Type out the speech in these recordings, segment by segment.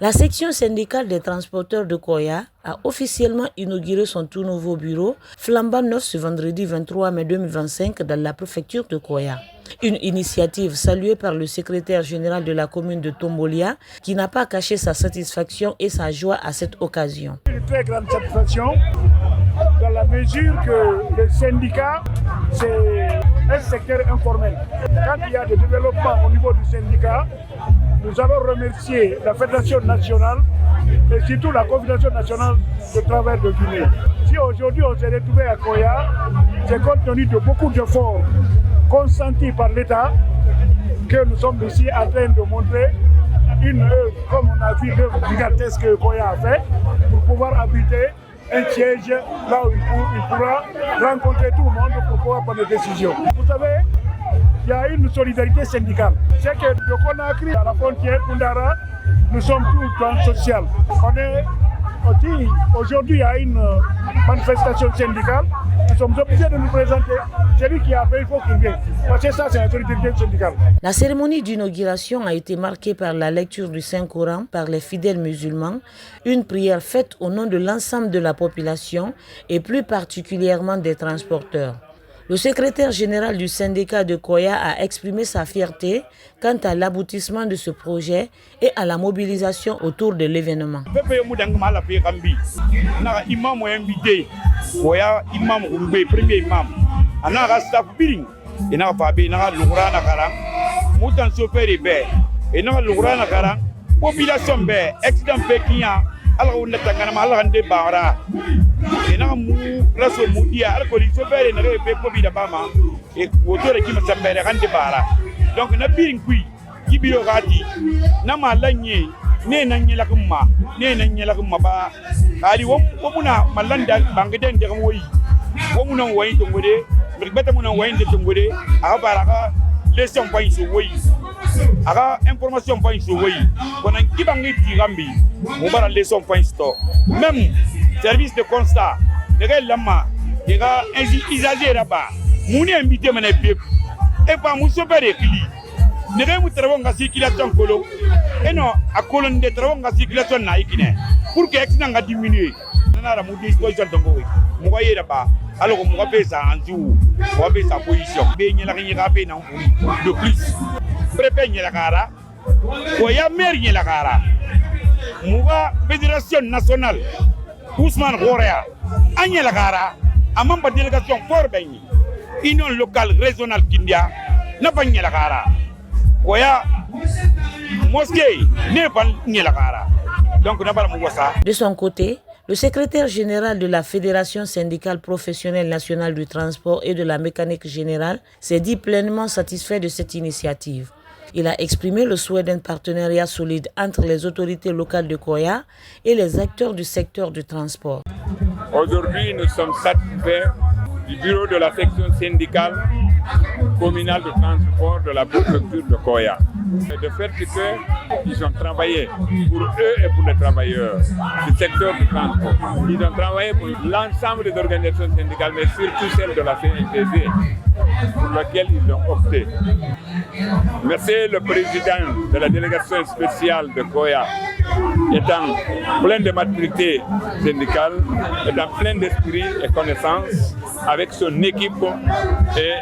La section syndicale des transporteurs de Koya a officiellement inauguré son tout nouveau bureau flambant neuf ce vendredi 23 mai 2025 dans la préfecture de Koya. Une initiative saluée par le secrétaire général de la commune de Tombolia qui n'a pas caché sa satisfaction et sa joie à cette occasion. Une très grande satisfaction dans la mesure que le syndicat, c'est un secteur informel. Quand il y a des développements au niveau du syndicat, nous avons remercié la Fédération nationale et surtout la Confédération nationale de travail de Guinée. Si aujourd'hui on s'est retrouvé à Koya, c'est compte tenu de beaucoup d'efforts consentis par l'État que nous sommes ici en train de montrer une œuvre, comme on a vu l'œuvre gigantesque que Koya a fait, pour pouvoir habiter un siège là où il pourra rencontrer tout le monde pour pouvoir prendre des décisions. Vous savez, il y a une solidarité syndicale. C'est que de Conakry à la frontière, Koundara, nous sommes tous dans le social. On est aussi, aujourd'hui, il y a une manifestation syndicale. Nous sommes obligés de nous présenter. Celui qui a fait, il faut qu'il vienne. Parce que ça, c'est la solidarité syndicale. La cérémonie d'inauguration a été marquée par la lecture du Saint-Coran par les fidèles musulmans, une prière faite au nom de l'ensemble de la population et plus particulièrement des transporteurs. Le secrétaire général du syndicat de Koya a exprimé sa fierté quant à l'aboutissement de ce projet et à la mobilisation autour de l'événement. ena mu raso mudia alcooli so bere na be ko bi da bama e wotore ki masambere kan de bara donc na birin kui kibiro gati na malanye ne nan nyela kuma ne nan nyela kuma ba kali wo muna malanda bangeden de woyi wo muna woyi to ngode mi beta muna woyi de to ngode aka bara ka leson point so woyi aka information point so woyi konan kibangi tigambi mo bara leson point to même service de constat de lama de ga usager là-bas muni invité mané pep et pas mu sopere kili ne ga mu travaux nga circulation kolo et non a colonne de travaux nga circulation na ikine pour que accident nga diminuer nana mu disposition dongo mu ga yera ba alors mu ga pesa en jour mu ga pesa position be nyela ga be na de plus préfet nyela kara ko ya maire nyela kara mu ga fédération nationale Ousmane Gorea, Agnès Lagara, a membre de délégation pour Béni, Union locale régionale Kindia, n'a pas Agnès Lagara. Koya, mosquée, n'est pas Agnès Lagara. Donc, on n'a pas ça. De son côté, le secrétaire général de la Fédération syndicale professionnelle nationale du transport et de la mécanique générale s'est dit pleinement satisfait de cette initiative. Il a exprimé le souhait d'un partenariat solide entre les autorités locales de Koya et les acteurs du secteur du transport. Aujourd'hui, nous sommes satisfaits du bureau de la section syndicale communale de transport de la préfecture de Koya. De fait qu'ils ont travaillé pour eux et pour les travailleurs du secteur du transport. Ils ont travaillé pour l'ensemble des organisations syndicales, mais surtout celles de la CNTC, pour laquelle ils ont opté. Merci le président de la délégation spéciale de Koya, étant plein de maturité syndicale, étant plein d'esprit et connaissances avec son équipe, et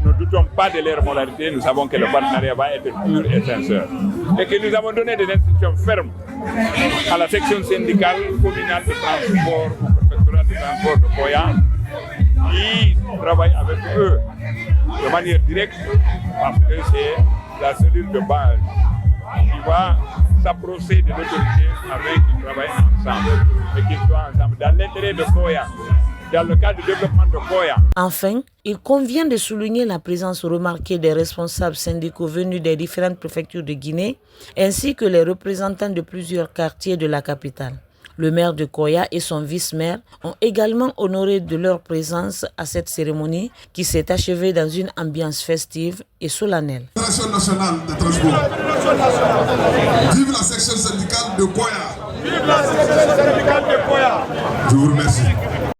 nous ne doutons pas de leur moralité, nous savons que le partenariat va être pur et sincère. Et que nous avons donné des instructions fermes à la section syndicale communale de transport, au préfectorat de transport de Koya, qui travaille avec eux de manière directe, parce que c'est la cellule de base qui va s'approcher de l'autorité avec qu'ils travaillent ensemble et qu'ils soient ensemble dans l'intérêt de Koya, dans le cadre du développement de Koya. Enfin, il convient de souligner la présence remarquée des responsables syndicaux venus des différentes préfectures de Guinée, ainsi que les représentants de plusieurs quartiers de la capitale. Le maire de Koya et son vice-maire ont également honoré de leur présence à cette cérémonie qui s'est achevée dans une ambiance festive et solennelle. Fédération nationale de transport. Vive la section syndicale de Koya. Vive la section syndicale de Koya. Je vous remercie.